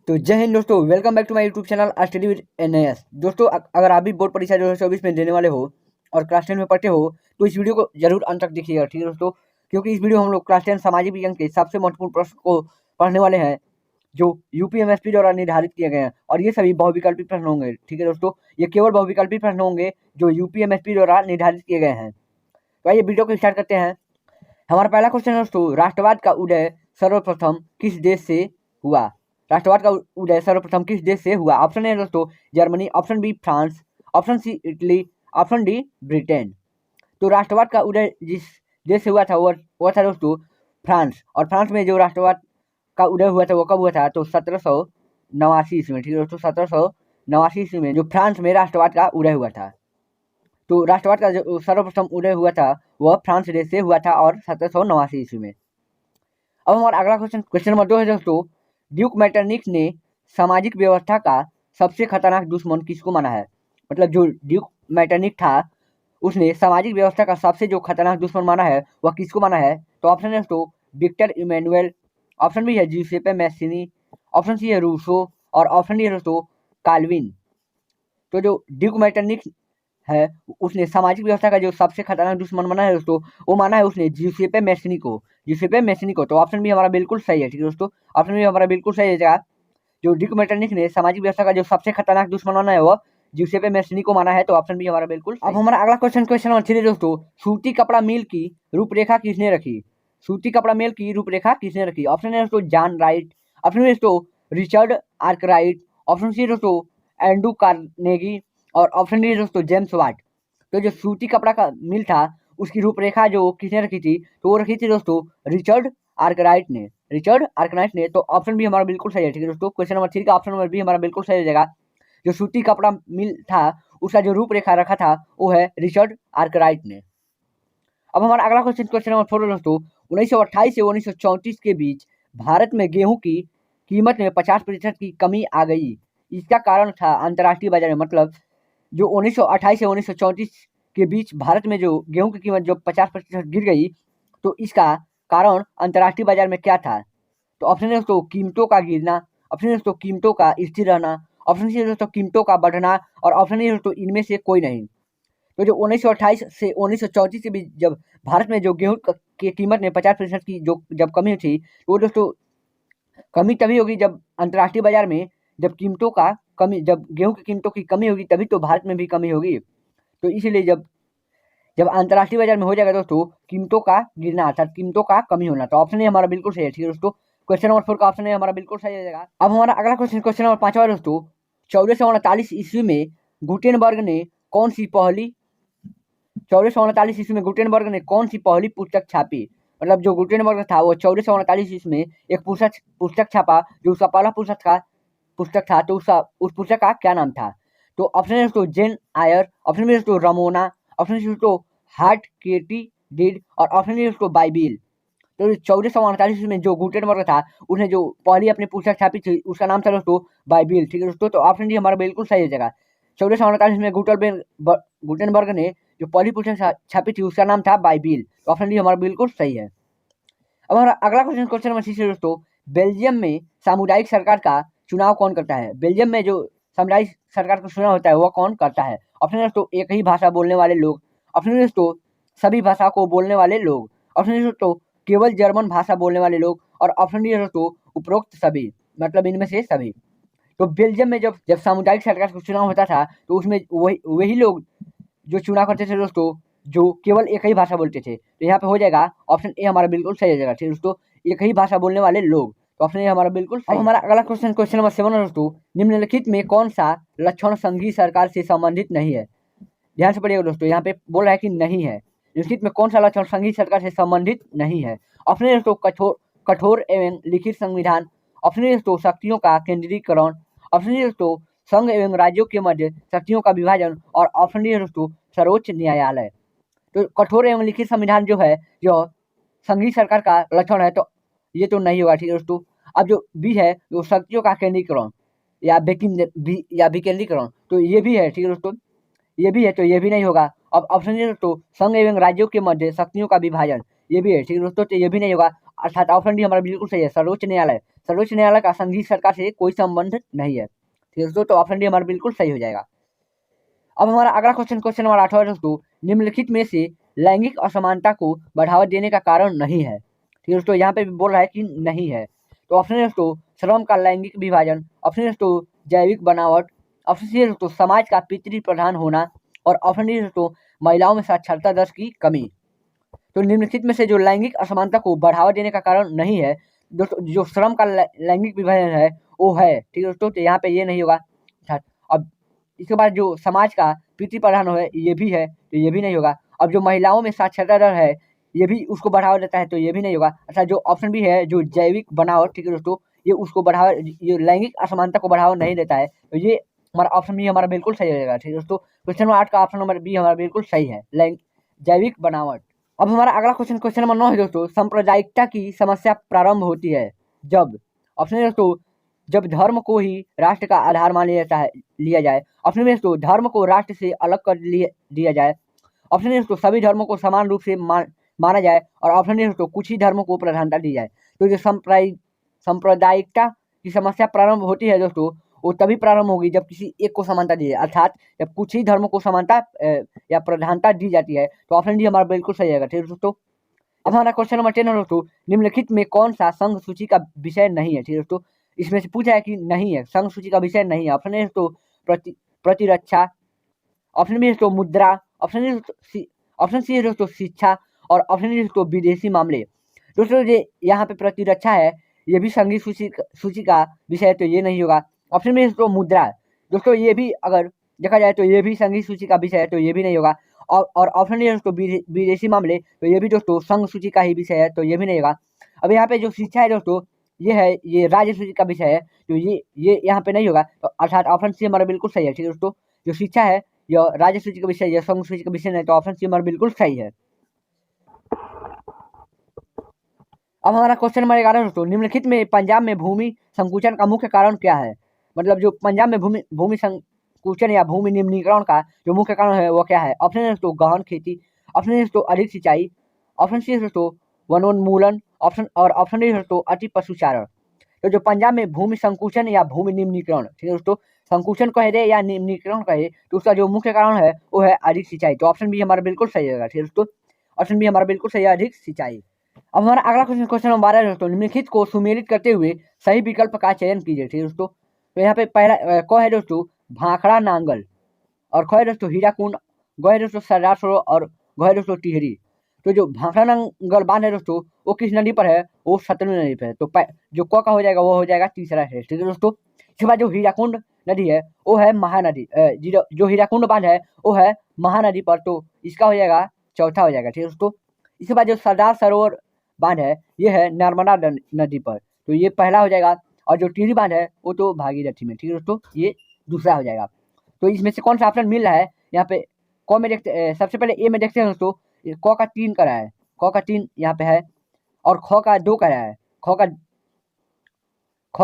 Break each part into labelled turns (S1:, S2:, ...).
S1: तो जय हिंद दोस्तों, welcome back to my YouTube channel study with NS. दोस्तों, अगर आप भी बोर्ड परीक्षा 2024 में देने वाले हो और क्लास 10 में पढ़ते हो तो इस वीडियो को जरूर अंत तक देखिएगा, ठीक है दोस्तों। क्योंकि इस वीडियो में हम लोग क्लास 10 सामाजिक विज्ञान के सबसे महत्वपूर्ण प्रश्न को पढ़ने वाले हैं जो यूपीएमएसपी द्वारा निर्धारित किए गए हैं, और ये सभी बहुविकल्पी प्रश्न होंगे, ठीक है दोस्तों। ये केवल बहुविकल्पी प्रश्न होंगे जो यूपीएमएसपी द्वारा निर्धारित किए गए हैं। तो आइए वीडियो को स्टार्ट करते हैं। हमारा पहला क्वेश्चन है दोस्तों, राष्ट्रवाद का उदय सर्वप्रथम किस देश से हुआ? राष्ट्रवाद का उदय सर्वप्रथम किस देश से हुआ? ऑप्शन ए दोस्तों Germany, option B France, option C Italy, option D Britain. तो राष्ट्रवाद का उदय जिस देश से हुआ था वो था दोस्तों फ्रांस। और फ्रांस में जो राष्ट्रवाद का उदय हुआ था वो कब हुआ था? तो 1789 ईस्वी में, ठीक है दोस्तों। 1789 ईस्वी में जो फ्रांस में राष्ट्रवाद का उदय हुआ था। तो राष्ट्रवाद का जो सर्वप्रथम उदय हुआ था वह फ्रांस देश से हुआ था और 1789 ईस्वी में। अब हमारा अगला क्वेश्चन नंबर 2 है दोस्तों, ड्यूक मैटरनिक्स ने सामाजिक व्यवस्था का सबसे खतरनाक दुश्मन किसको माना है? मतलब जो ड्यूक मैटरनिक था उसने सामाजिक व्यवस्था का सबसे जो खतरनाक दुश्मन माना है वह किसको माना है? तो ऑप्शन है दोस्तों विक्टर इमैनुअल, ऑप्शन बी है जियुसेप्पे मैस्सिनी, ऑप्शन सी है रूसो, और ऑप्शन डी है दोस्तों काल्विन। तो जो ड्यूक मैटरनिक है उसने सामाजिक व्यवस्था का जो सबसे खतरनाक दुश्मन माना है दोस्तों, वो माना है उसने जियुसेप्पे मैस्सिनी को। जियुसेप्पे मैस्सिनी को। तो ऑप्शन बी हमारा बिल्कुल सही है, ठीक है दोस्तों। ऑप्शन बी हमारा बिल्कुल सही है। जो ड्यूक मैटरनिक ने सामाजिक व्यवस्था का जो सबसे खतरनाक दुश्मन माना है वो जियुसेप्पे मैस्सिनी को माना है। तो ऑप्शन बी हमारा बिल्कुल। अब हमारा अगला क्वेश्चन नंबर 3 दोस्तों, सूती कपड़ा मिल की रूपरेखा किसने रखी? सूती कपड़ा मिल की रूपरेखा किसने रखी? ऑप्शन है दोस्तों जॉन राइट, ऑप्शन बी दोस्तों रिचर्ड आर्कराइट, ऑप्शन सी दोस्तों एंड्रू कार्नेगी, और ऑप्शन डी दोस्तों जेम्स वाट। तो जो सूती कपड़ा का मिल था उसकी रूपरेखा जो किसने रखी थी? तो वो रखी थी दोस्तों रिचर्ड आर्कराइट ने। रिचर्ड आर्कराइट ने। तो ऑप्शन बी हमारा बिल्कुल सही है, ठीक है दोस्तों। क्वेश्चन नंबर 3 का ऑप्शन नंबर बी हमारा बिल्कुल सही हो जाएगा। जो सूती कपड़ा मिल था उसका जो रूपरेखा रखा था वो है रिचर्ड आर्कराइट ने। अब हमारा अगला क्वेश्चन नंबर 4 दोस्तों, 1928 से 1934 के बीच भारत में गेहूं की कीमत में 50% की कमी आ गई। इसका कारण था अंतर्राष्ट्रीय बाजार में, मतलब जो 1928 से 1934 के बीच भारत में जो गेहूं की कीमत जो 50% गिर गई, तो इसका कारण अंतर्राष्ट्रीय बाजार में क्या था? तो ऑप्शन है दोस्तों कीमतों का गिरना, ऑप्शन है दोस्तों कीमतों का स्थिर रहना, ऑप्शन सी है दोस्तों कीमतों का बढ़ना, और ऑप्शन है दोस्तों इनमें से कोई नहीं। तो जो 1928 से 1934 के बीच जब भारत में जो गेहूं की कीमत में 50% की जो जब कमी थी, वो दोस्तों कमी तभी होगी जब अंतर्राष्ट्रीय बाजार में जब कीमतों का कमी, जब गेहूं की कीमतों की कमी होगी तभी तो भारत में भी कमी होगी। तो इसीलिए जब जब अंतर्राष्ट्रीय बाजार में हो जाएगा दोस्तों कीमतों का गिरना, अर्थात कीमतों का कमी होना। तो ऑप्शन ए हमारा बिल्कुल सही है, ठीक है दोस्तों। क्वेश्चन नंबर 4 का ऑप्शन ए हमारा बिल्कुल सही हो जाएगा। अब हमारा अगला क्वेश्चन नंबर 5 दोस्तों, 1449 ईस्वी में गुटेनबर्ग ने कौन सी पहली 1449 ईस्वी में गुटेनबर्ग ने कौन सी पहली पुस्तक छापी? मतलब जो गुटेनबर्ग था वो 1449 ईस्वी में एक पुस्तक छापा, जो उसका पहला पुस्तक था। तो उस पुस्तक का क्या नाम था? तो ऑप्शन है दोस्तों जेन आयर, ऑप्शन बी दोस्तों रमोना, ऑप्शन सी दोस्तों हार्ट केटी डिड, और ऑप्शन डी दोस्तों बाइबिल। तो 1448 में जो गुटेनबर्ग था उसने जो पहली अपनी पुस्तक छापी थी उसका नाम था दोस्तों बाइबिल, ठीक है दोस्तों। तो ऑप्शन डी हमारा बिल्कुल सही हो जाएगा। 1448 में गुटेनबर्ग ने जो पहली पुस्तक छापी थी उसका नाम था बाइबिल। तो ऑप्शन डी हमारा बिल्कुल सही है। अब हमारा अगला क्वेश्चन नंबर 6 दोस्तों, बेल्जियम में सामुदायिक सरकार का चुनाव कौन करता है? बेल्जियम में जो सामुदायिक सरकार का चुनाव होता है वह कौन करता है? ऑप्शन दोस्तों एक ही भाषा बोलने वाले लोग, ऑप्शन दोस्तों सभी भाषा को बोलने वाले लोग, ऑप्शन दोस्तों केवल जर्मन भाषा बोलने वाले लोग, और ऑप्शन डी दोस्तों उपरोक्त सभी, मतलब इनमें से सभी। तो बेल्जियम में जब जब सामुदायिक सरकार का चुनाव होता था तो उसमें वही लोग जो चुनाव करते थे दोस्तों जो केवल एक ही भाषा बोलते थे। तो यहाँ पे हो जाएगा ऑप्शन ए हमारा बिल्कुल सही हो जाएगा, ठीक है दोस्तों। एक ही भाषा बोलने वाले लोग। तो ऑप्शन ए हमारा बिल्कुल सही। अब हमारा अगला क्वेश्चन नंबर 7 दोस्तों, निम्नलिखित में कौन सा लक्षण संघीय सरकार से संबंधित नहीं है? ध्यान से पढ़िएगा दोस्तों, यहाँ पे बोल रहा है कि नहीं है। निम्नलिखित में कौन सा लक्षण संघीय सरकार से संबंधित नहीं है? ऑप्शन ए दोस्तों कठोर एवं लिखित संविधान, ऑप्शन ए दोस्तों शक्तियों का केंद्रीकरण, ऑप्शन डी दोस्तों संघ एवं राज्यों के मध्य शक्तियों का विभाजन, और ऑप्शन डी दोस्तों सर्वोच्च न्यायालय। तो कठोर एवं लिखित संविधान जो है जो संघीय सरकार का लक्षण है, तो ये तो नहीं होगा, ठीक है दोस्तों। अब जो बी है जो शक्तियों का केंद्रीकरण या विकेंद्रीकरण, तो ये भी है, ठीक है दोस्तों। ये भी है, तो ये भी नहीं होगा। अब ऑप्शन डी दोस्तों संघ एवं राज्यों के मध्य शक्तियों का विभाजन, ये भी है, ठीक है दोस्तों। तो ये भी नहीं होगा। अर्थात ऑप्शन डी हमारा बिल्कुल सही है, सर्वोच्च न्यायालय। सर्वोच्च न्यायालय का संघीय सरकार से कोई संबंध नहीं है। ठीक है दोस्तों, तो ऑप्शन डी हमारा बिल्कुल सही हो जाएगा। अब हमारा अगला क्वेश्चन नंबर 8 है दोस्तों, निम्नलिखित में से लैंगिक असमानता को बढ़ावा देने का कारण नहीं है। ठीक है दोस्तों, यहाँ पे भी बोल रहा है कि नहीं है। तो ऑप्शन है दोस्तों श्रम का लैंगिक विभाजन, ऑप्शन है दोस्तों जैविक बनावट, ऑप्शन सी है दोस्तों समाज का पितृ प्रधान होना, और ऑप्शन डी है दोस्तों महिलाओं में साक्षरता दर की कमी। तो निम्नलिखित में से जो लैंगिक असमानता को बढ़ावा देने का कारण नहीं है दोस्तों, जो श्रम का लैंगिक विभाजन है वो है। ठीक है दोस्तों, तो यहाँ पे ये नहीं होगा। अब इसके बाद जो समाज का पितृ प्रधान है ये भी है, तो ये भी नहीं होगा। अब जो महिलाओं में साक्षरता दर है ये भी उसको बढ़ावा देता है, तो ये भी नहीं होगा। अच्छा, जो ऑप्शन भी है जो जैविक बनावट, ठीक है दोस्तों, ये उसको बढ़ावा, ये लैंगिक असमानता को बढ़ावा नहीं देता है, तो ये हमारा ऑप्शन बी हमारा बिल्कुल सही हो जाएगा। ठीक है दोस्तों, क्वेश्चन नंबर 8 का ऑप्शन नंबर बी हमारा बिल्कुल सही है, जैविक बनावट। अब हमारा अगला क्वेश्चन नंबर 9 है दोस्तों, सांप्रदायिकता की समस्या प्रारंभ होती है जब, ऑप्शन है दोस्तों जब धर्म को ही राष्ट्र का आधार मान लिया जाए, ऑप्शन में दोस्तों धर्म को राष्ट्र से अलग कर दिया जाए, ऑप्शन में दोस्तों सभी धर्मों को समान रूप से माना जाए, और ऑप्शन में दोस्तों कुछ ही धर्मों को प्रधानता दी जाए। तो जो सांप्रदायिकता की समस्या प्रारंभ होती है दोस्तों, वो तभी प्रारंभ होगी जब किसी एक को समानता दी जाए, अर्थात जब कुछ ही धर्मों को समानता या प्रधानता दी जाती है। तो ऑप्शन डी हमारा बिल्कुल सही है। ठीक है दोस्तों, अब हमारा क्वेश्चन नंबर 10 है दोस्तों, निम्नलिखित में कौन सा संघ सूची का विषय नहीं है। ठीक है दोस्तों, इसमें से पूछा है कि नहीं है, संघ सूची का विषय नहीं है। ऑप्शन ए तो प्रतिरक्षा, ऑप्शन बी है तो मुद्रा, ऑप्शन सी है दोस्तों शिक्षा, और ऑप्शन डी दोस्तों विदेशी मामले। दोस्तों ये यहाँ पे प्रतिरक्षा है, ये भी संघीय सूची का विषय है, तो ये नहीं होगा। ऑप्शन बी दोस्तों मुद्रा, दोस्तों ये भी अगर देखा जाए तो ये भी संघीय सूची का विषय है, तो ये भी नहीं होगा। और ऑप्शन डी दोस्तों विदेशी मामले, तो ये भी दोस्तों संघ सूची का ही विषय है, तो ये भी नहीं होगा। अब यहाँ पे जो शिक्षा है दोस्तों, ये है, ये राज्य सूची का विषय है, तो ये यहाँ पे नहीं होगा। तो अर्थात ऑप्शन सी हमारा बिल्कुल सही है। ठीक है दोस्तों, जो शिक्षा है यह राज्य सूची का विषय, यह संघ सूची का विषय नहीं, तो ऑप्शन सी हमारा बिल्कुल सही है। अब हमारा क्वेश्चन नंबर 11 दोस्तों, निम्नलिखित में पंजाब में भूमि संकुचन का मुख्य कारण क्या है। मतलब जो पंजाब में भूमि संकुचन या भूमि निम्नीकरण का जो मुख्य कारण है वो क्या है। ऑप्शन है दोस्तों गहन खेती, ऑप्शन है दोस्तों अधिक सिंचाई, ऑप्शन सी है दोस्तों वनोन्मूलन, ऑप्शन डी दोस्तों अति पशुचारण। तो जो पंजाब में भूमि संकुचन या भूमि निम्नीकरण, ठीक है दोस्तों, संकुचन कहे दे या निम्नीकरण कहे, तो उसका जो मुख्य कारण है वो है अधिक सिंचाई। तो ऑप्शन बी हमारा बिल्कुल सही होगा। ठीक है दोस्तों, ऑप्शन बी हमारा बिल्कुल सही है, अधिक सिंचाई। अब हमारा अगला क्वेश्चन नंबर 12 दोस्तों, निम्नलिखित को सुमेलित करते हुए सही विकल्प का चयन कीजिए। ठीक है दोस्तों, तो यहाँ पे पहला क है दोस्तों भाखड़ा नांगल, और ख है दोस्तों हीराकुंड, ग है दोस्तों सरदार सरोवर, और घ है दोस्तों टिहरी। तो जो भाखड़ा नांगल बांध है दोस्तों वो किस नदी पर है, वो सतलुज नदी पर है। तो जो क का हो जाएगा वो हो जाएगा तीसरा है। ठीक है दोस्तों, इसके बाद जो हीराकुंड नदी है वो है महानदी, जो हीराकुंड बांध है वो है महानदी पर, तो इसका हो जाएगा चौथा हो जाएगा। ठीक है दोस्तों, इसके बाद जो सरदार सरोवर बांध है ये है नर्मदा नदी पर, तो ये पहला हो जाएगा। और जो टिहरी बांध है वो तो भागीरथी में। ठीक है दोस्तों, ये दूसरा हो जाएगा। तो इसमें से कौन सा ऑप्शन मिल रहा है यहाँ पे, क में देखते, सबसे पहले ए में देखते हैं दोस्तों, क का 3 करा है, क का 3 यहाँ पे है, और ख का 2 करा है, ख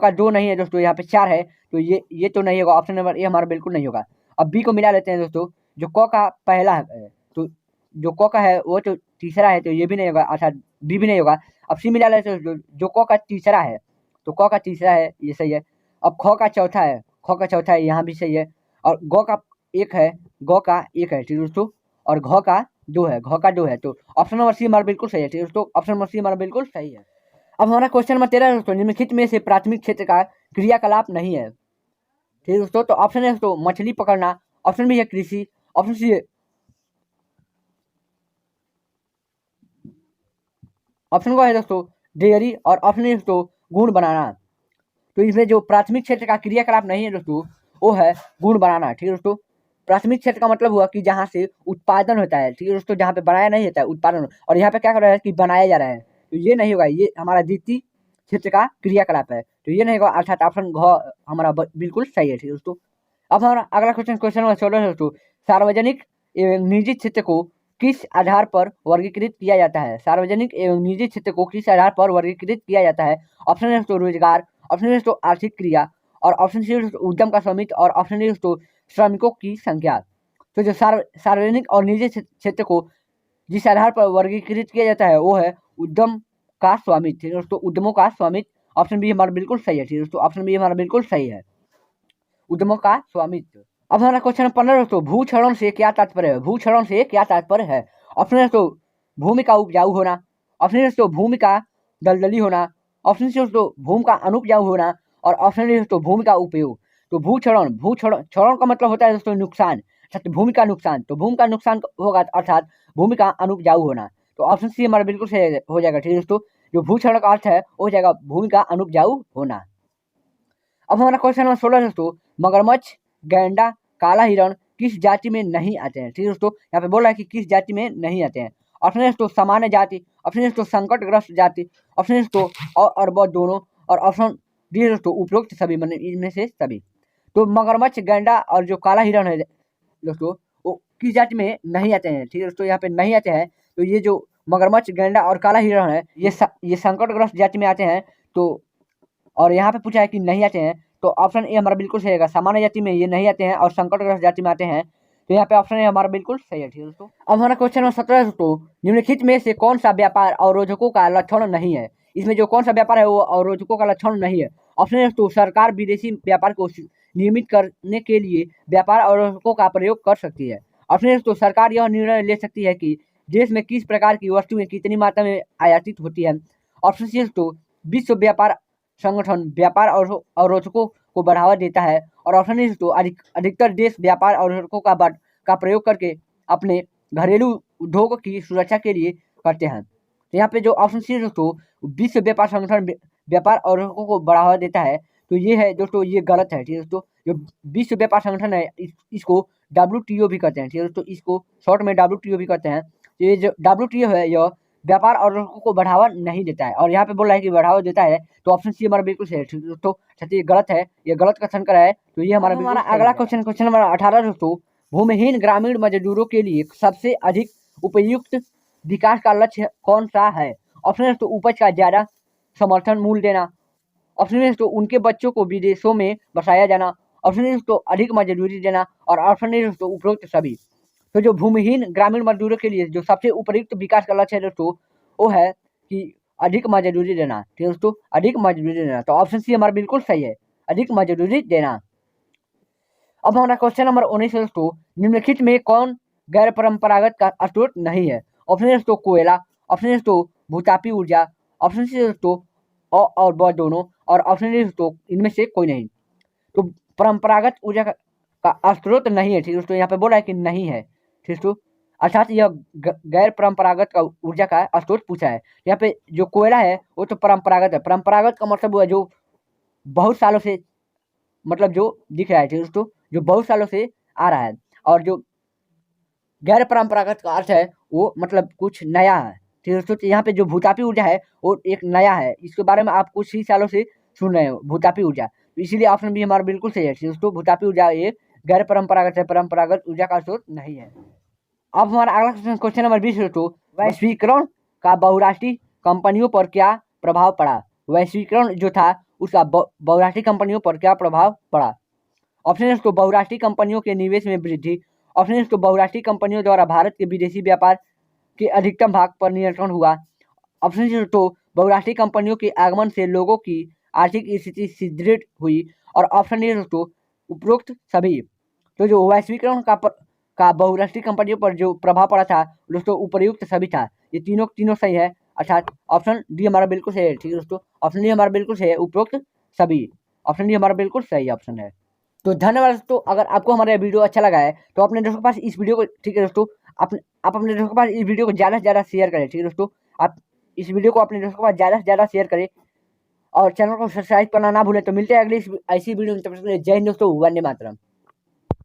S1: का 2 नहीं है दोस्तों, यहाँ पे 4 है, तो ये तो नहीं होगा। ऑप्शन नंबर ए हमारा बिल्कुल नहीं होगा। अब बी को मिला लेते हैं दोस्तों, जो क का पहला है, तो जो क का है वो तो तीसरा है, तो ये भी नहीं होगा, अर्थात बी भी नहीं होगा। अब सी मिला लेते हैं, जो क का तीसरा है, तो क का तीसरा है, ये सही है। अब ख का चौथा है, ख का चौथा है, यहाँ भी सही है। और ग का 1 है, ग का 1 है, ठीक है दोस्तों, और घ का 2 है, घ का 2 है, तो ऑप्शन नंबर सी हमारा बिल्कुल सही है। ठीक है दोस्तों, ऑप्शन नंबर सी हमारा बिल्कुल सही है। अब हमारा क्वेश्चन नंबर 13 दोस्तों, निम्नलिखित में से प्राथमिक क्षेत्र का क्रियाकलाप नहीं है। ठीक है दोस्तों, तो ऑप्शन है दोस्तों मछली पकड़ना, ऑप्शन बी है कृषि, ऑप्शन सी है ऑप्शन को है दोस्तों डेयरी, और ऑप्शन है दोस्तों गुड़ बनाना। तो इसमें जो प्राथमिक क्षेत्र का क्रियाकलाप नहीं है दोस्तों वो है गुड़ बनाना। ठीक है दोस्तों, प्राथमिक क्षेत्र का मतलब हुआ कि जहाँ से उत्पादन होता है। ठीक है दोस्तों, जहाँ पे बनाया नहीं होता है उत्पादन, और यहाँ पे क्या कर रहा है कि बनाया जा रहा है, तो ये नहीं होगा, ये हमारा द्वितीय क्षेत्र का क्रियाकलाप है, तो ये नहीं होगा, अर्थात ऑप्शन घ हमारा बिल्कुल सही है। ठीक है दोस्तों, अब हमारा अगला क्वेश्चन नंबर 16 दोस्तों, सार्वजनिक एवं निजी क्षेत्र को किस आधार पर वर्गीकृत किया जाता है। सार्वजनिक एवं निजी क्षेत्र को किस आधार पर वर्गीकृत किया जाता है। ऑप्शन है दोस्तों रोजगार, ऑप्शन है दोस्तों आर्थिक क्रिया, और ऑप्शन सी उद्यम का स्वामित्व, और ऑप्शन डी दोस्तों श्रमिकों की संख्या। तो जो सार्वजनिक और निजी क्षेत्र को जिस आधार पर वर्गीकृत किया जाता है वो है उद्यम का स्वामित्व, ठीक है दोस्तों, उद्यमों का स्वामित्व। ऑप्शन बी हमारा बिल्कुल सही है, ठीक है दोस्तों, ऑप्शन बी हमारा बिल्कुल सही है, उद्यमों का स्वामित्व। अब हमारा क्वेश्चन 15 दोस्तों, भूक्षरण से क्या तात्पर्य है? भूक्षरण से क्या तात्पर्य है? ऑप्शन है दोस्तों भूमि का उपजाऊ होना, ऑप्शन है दोस्तों भूमि का दलदली होना, ऑप्शन सी दोस्तों भूमि का अनुपजाऊ होना, और ऑप्शन डी दोस्तों भूमि का उपयोग। तो भूक्षरण क्षरण का मतलब होता है दोस्तों नुकसान, अर्थात भूमि का नुकसान। तो भूमि का नुकसान होगा अर्थात भूमि का अनुपजाऊ होना। तो ऑप्शन सी हमारा बिल्कुल सही हो जाएगा, ठीक है दोस्तों, जो भूक्षरण का अर्थ है वो हो जाएगा भूमि का अनुपजाऊ होना। अब हमारा क्वेश्चन नंबर 16 दोस्तों, मगरमच्छ, गैंडा, काला हिरण किस जाति में नहीं आते हैं? ठीक है दोस्तों, यहाँ पे बोल रहा है कि किस जाति में नहीं आते हैं। ऑप्शन है दोस्तों सामान्य जाति, ऑप्शन है दोस्तों संकटग्रस्त जाति, ऑप्शन है दोस्तों और व दोनों, और ऑप्शन डी है दोस्तों उपरोक्त सभी, मतलब इनमें से सभी। तो मगरमच्छ, गैंडा और जो काला हिरण है दोस्तों वो किस जाति में नहीं आते हैं? ठीक है दोस्तों, यहाँ पे नहीं आते हैं। तो ये जो मगरमच्छ, गैंडा और काला हिरण है ये संकटग्रस्त जाति में आते हैं। तो और यहाँ पे पूछा है कि नहीं आते हैं, तो ऑप्शन ए हमारा बिल्कुल सही है, सामान्य जाति में ये नहीं आते हैं और संकटग्रस्त जाति में आते हैं। तो यहाँ पे ऑप्शन ए हमारा बिल्कुल सही है, ठीक है दोस्तों। अब हमारा क्वेश्चन नंबर 17 दोस्तों, निम्नलिखित में से कौन सा व्यापार अवरोधकों का लक्षण नहीं है? इसमें जो कौन सा व्यापार है वो अवरोधकों का लक्षण नहीं है। ऑप्शन है दोस्तों सरकार विदेशी व्यापार को नियमित करने के लिए व्यापार अवरोधकों का प्रयोग कर सकती है। ऑप्शन है दोस्तों सरकार यह निर्णय ले सकती है कि देश में किस प्रकार की वस्तुएं कितनी मात्रा में आयातित होती है। ऑप्शन सी दोस्तों विश्व व्यापार संगठन व्यापार अवरोधकों को बढ़ावा देता है, और ऑप्शन डी दोस्तों अधिकतर देश व्यापार अवरोधकों का प्रयोग करके अपने घरेलू उद्योगों की सुरक्षा के लिए करते हैं। तो यहाँ पे जो ऑप्शन सी दोस्तों विश्व व्यापार संगठन व्यापार अवरोधकों को बढ़ावा देता है, तो ये है दोस्तों ये गलत है, ठीक है दोस्तों। जो विश्व व्यापार संगठन है इसको WTO भी कहते हैं, ठीक है दोस्तों, इसको शॉर्ट में WTO भी कहते हैं। तो ये जो WTO है यह व्यापार अवरोधकों को बढ़ावा नहीं देता है, और यहाँ पे बोल रहा है कि बढ़ावा देता है, तो ऑप्शन सी हमारा बिल्कुल सही है, ठीक है दोस्तों। ये गलत है, ये गलत कथन करा है, तो ये हमारा अगला क्वेश्चन नंबर 18 दोस्तों, भूमिहीन ग्रामीण मजदूरों के लिए सबसे अधिक उपयुक्त विकास का लक्ष्य कौन सा है? ऑप्शन है तो उपज का ज्यादा समर्थन मूल्य देना, ऑप्शन है तो उनके बच्चों को विदेशों में बसाया जाना, ऑप्शन है तो अधिक मजदूरी देना, और ऑप्शन है तो उपरोक्त सभी। तो जो भूमिहीन ग्रामीण मजदूरों के लिए जो सबसे उपयुक्त विकास का लक्ष्य है दोस्तों वो है कि अधिक मजदूरी देना, ठीक है दोस्तों, अधिक मजदूरी देना। तो ऑप्शन सी हमारा बिल्कुल सही है, अधिक मजदूरी देना। अब हमारा क्वेश्चन नंबर 19 दोस्तों, निम्नलिखित में कौन गैर परंपरागत का स्रोत नहीं है? ऑप्शन है दोस्तों कोयला, ऑप्शन है दोस्तों भूतापी ऊर्जा, ऑप्शन सी दोस्तों और ब दोनों, और ऑप्शन डी दोस्तों इनमें से कोई नहीं। तो परंपरागत ऊर्जा का स्रोत नहीं है, ठीक है दोस्तों, यहाँ पे बोला है कि नहीं है, ठीक दोस्तों, अर्थात यह गैर परंपरागत का ऊर्जा का स्रोत पूछा है। यहाँ पे जो कोयला है वो तो परंपरागत है, परंपरागत का मतलब हुआ जो बहुत सालों से मतलब जो दिख रहा है, ठीक दोस्तों, जो बहुत सालों से आ रहा है, और जो गैर परंपरागत का अर्थ है वो मतलब कुछ नया है, ठीक दोस्तों। तो यहाँ पे जो भूतापी ऊर्जा है वो एक नया है, इसके बारे में आप कुछ ही सालों से सुन रहे हो भूतापी ऊर्जा, तो इसीलिए ऑप्शन बी हमारा बिल्कुल सही है, ठीक दोस्तों, भूतापी ऊर्जा एक गैर परंपरागत है, परंपरागत ऊर्जा का स्रोत नहीं है। अब हमारा अगला क्वेश्चन नंबर 20 दोस्तों, वैश्वीकरण का बहुराष्ट्रीय कंपनियों पर क्या प्रभाव पड़ा? वैश्वीकरण जो था उसका बहुराष्ट्रीय कंपनियों पर क्या प्रभाव पड़ा? ऑप्शन है दोस्तों बहुराष्ट्रीय कंपनियों के निवेश में वृद्धि, ऑप्शन है दोस्तों बहुराष्ट्रीय कंपनियों द्वारा भारत के विदेशी व्यापार के अधिकतम भाग पर नियंत्रण हुआ, ऑप्शन सी दोस्तों बहुराष्ट्रीय कंपनियों के आगमन से लोगों की आर्थिक स्थिति सुदृढ़ हुई, और ऑप्शन डी दोस्तों उपरोक्त सभी। तो जो वैश्वीकरण का बहुराष्ट्रीय कंपनियों पर जो प्रभाव पड़ा था दोस्तों उपयुक्त सभी था, ये तीनों सही है, अर्थात ऑप्शन डी हमारा बिल्कुल सही है, ठीक है दोस्तों, ऑप्शन डी हमारा बिल्कुल सही है, उपरोक्त सभी, ऑप्शन डी हमारा बिल्कुल सही ऑप्शन है। तो धन्यवाद दोस्तों, अगर आपको हमारा वीडियो अच्छा लगा है तो अपने दोस्तों के पास इस वीडियो को, ठीक है दोस्तों, आप अपने दोस्तों के पास इस वीडियो को ज़्यादा से ज़्यादा शेयर करें, ठीक है दोस्तों, आप इस वीडियो को अपने दोस्तों के पास ज़्यादा से ज़्यादा शेयर करें, और चैनल को सब्सक्राइब करना ना भूलें। तो मिलते हैं अगली ऐसी वीडियो में, तब तक के लिए जय हिंद दोस्तों, वंदे मातरम।